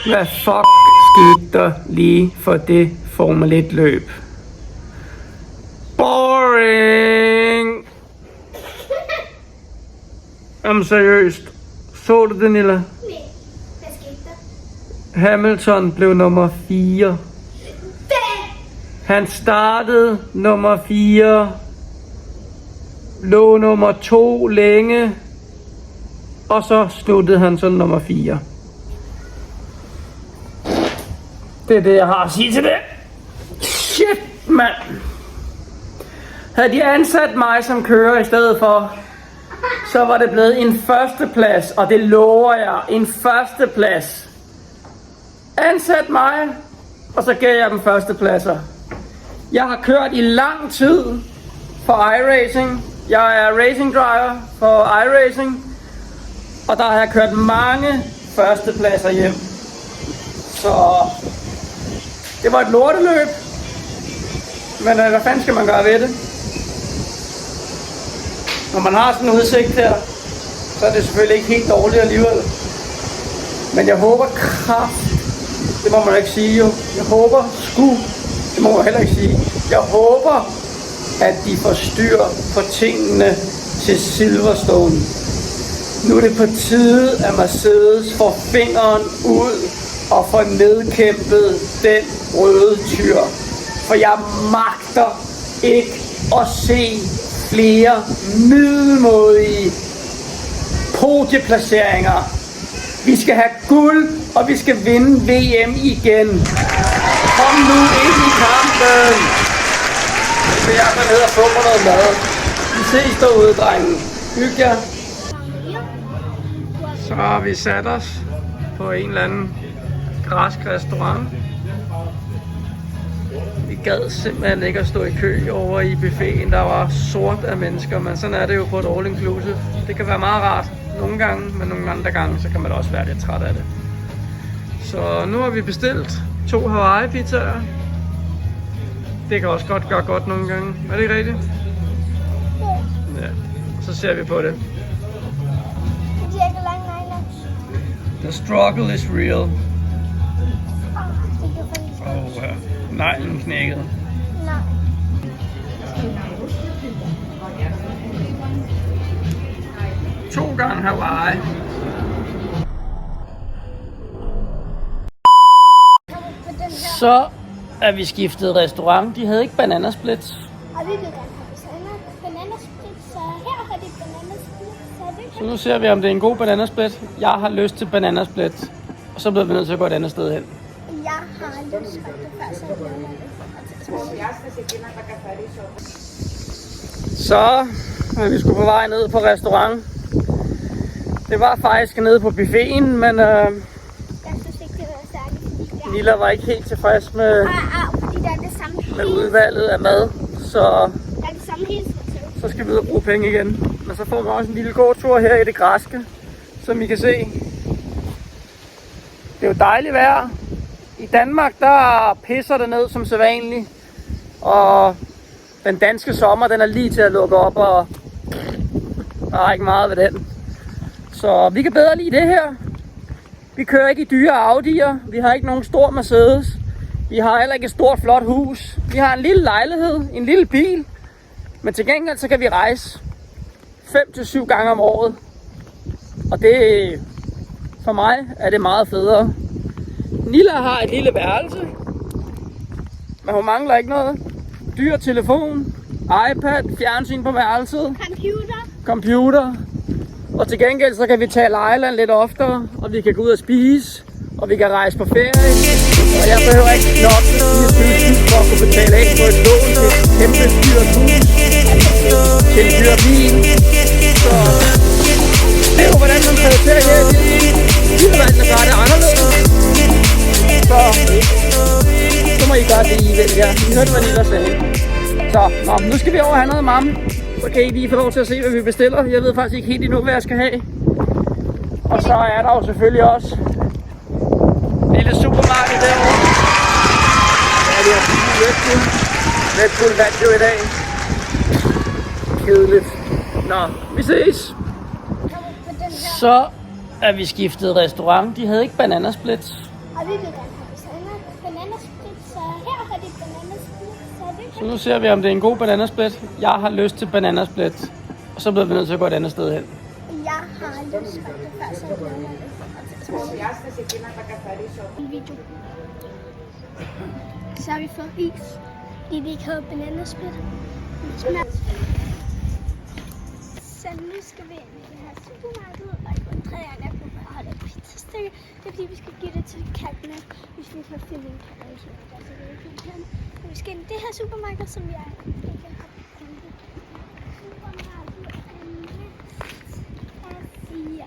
Hvad fuck skete der lige for det Formel 1 løb? Boring! Jamen seriøst. Så du det, Nilla? Nej, hvad skete der? Hamilton blev nummer 4. Han startede nummer 4. Lå nummer 2 længe. Og så sluttede han så nummer 4. Det er det, jeg har at sige til det. Shit, mand. Havde de ansat mig som kører i stedet for, så var det blevet en førsteplads. Og det lover jeg, en førsteplads. Ansat mig, og så gav jeg dem førstepladser. Jeg har kørt i lang tid for iRacing. Jeg er racing driver for iRacing. Og der har jeg kørt mange førstepladser hjem. Så det var et lorteløb. Men hvad fanden skal man gøre ved det? Når man har sådan en udsigt her, så er det selvfølgelig ikke helt dårligt alligevel. Men jeg håber det må man ikke sige jo. Jeg håber det må man heller ikke sige. Jeg håber, at de får styr på tingene til Silverstone. Nu er det på tide, at Mercedes får fingeren ud og får nedkæmpet den røde tyr. For jeg magter ikke at se flere middelmådige podieplaceringer. Vi skal have guld, og vi skal vinde VM igen. Kom nu ind i kampen. Så jeg går ned og få mig noget mad. Vi ses derude, drengen. Hygge jer. Så har vi sat os på en eller anden græsk restaurant. Vi gad simpelthen ikke at stå i kø over i buffeten, der var sort af mennesker, men sådan er det jo på et all inclusive. Det kan være meget rart nogle gange, men nogle andre gange, så kan man også være lidt træt af det. Så nu har vi bestilt 2 Hawaii pizzaer. Det kan også godt gøre godt nogle gange. Er det ikke rigtigt? Ja. Så ser vi på det. The struggle is real. Neglen knækkede. Nej. To gange Hawaii. Så er vi skiftet restaurant. De havde ikke bananasplits. Og vi vil gerne have bananasplit, så her har de bananasplit. Så nu ser vi, om det er en god bananasplit. Jeg har lyst til bananasplit. Og så bliver vi nødt til at gå et andet sted hen. Jeg har lyst til det før, så Så er vi skulle på vej ned på restaurant. Det var faktisk nede på buffeten, men jeg synes ikke, det var særligt. Nilla var ikke helt tilfreds med, Fordi der er det samme med udvalget af mad. Så Der er det samme hele tiden. så skal vi ud og bruge penge igen. Men så får vi også en lille gåtur her i det græske, som I kan se. Det er jo dejligt vejr. I Danmark, der pisser det ned som sædvanligt. Og den danske sommer, den er lige til at lukke op, og der er ikke meget ved den. Så vi kan bedre lide det her. Vi kører ikke i dyre Audi'er. Vi har ikke nogen stor Mercedes. Vi har heller ikke et stort, flot hus. Vi har en lille lejlighed, en lille bil. Men til gengæld, så kan vi rejse 5-7 gange om året. Og det, for mig, er det meget federe. Nilla har et lille værelse, men hun mangler ikke noget. Dyr telefon, iPad, fjernsyn på værelset, computer. Og til gengæld så kan vi tage Lejland lidt oftere, og vi kan gå ud og spise, og vi kan rejse på ferie. Og jeg behøver ikke nok 24.000 for at kunne betale af på et lån til et kæmpe dyrt hus, til en dyr bil. Så det er jo hvordan man prioriterer her i livet. Vi har valgt at gøre det anderledes. Så må I gøre det, I vil. Ja, I hørte, hvad Nilla sagde. Så, nu skal vi over og have noget mamme. Så kan I lige få lov til at se, hvad vi bestiller. Jeg ved faktisk ikke helt endnu, hvad jeg skal have. Og så er der jo selvfølgelig også lille supermarked derovre. Ja, det er Red Bull. Red Bull vandt jo i dag. Kedeligt. Nå, vi ses. Så er vi skiftet restaurant. De havde ikke bananasplits. Og vi vil gerne have bananasplit, så her har de bananasplit. Så nu ser vi, om det er en god bananasplit. Jeg har lyst til bananasplit. Og så bliver vi nødt til at gå et andet sted hen. Jeg har lyst til det før, så jeg glæder mig video. Så har vi fået is, fordi vi ikke havde bananasplit. Så nu skal vi ind i det her supermarked, og jeg går 3 gange, jeg kunne bare holde et pizzastykke. Det er fordi, vi skal give det til kattene, hvis vi får finde en kat, så det er fint her. Og vi skal ind i det her supermarked, som jeg ikke har fundet. Supermarked er 4.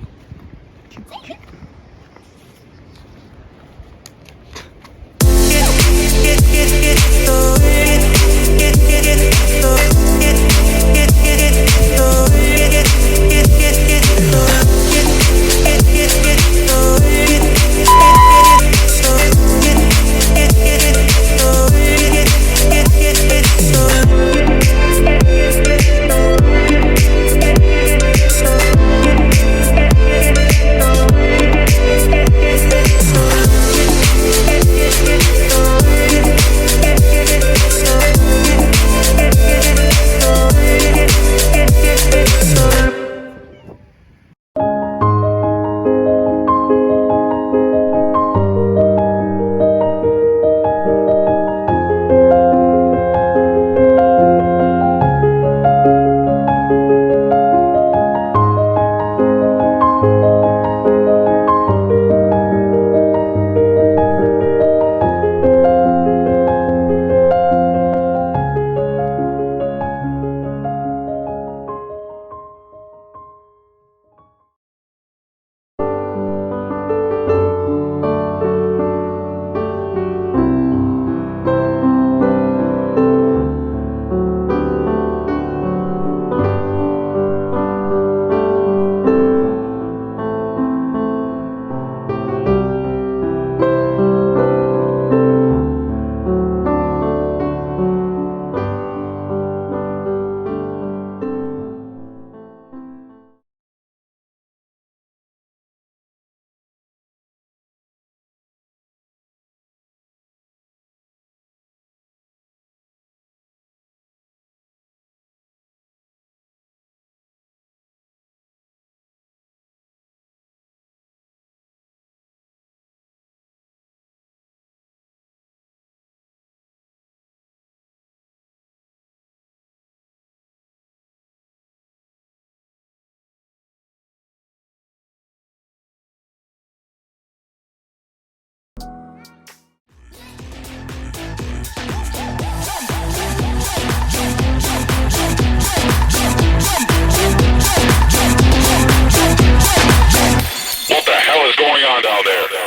What the hell is going on down there?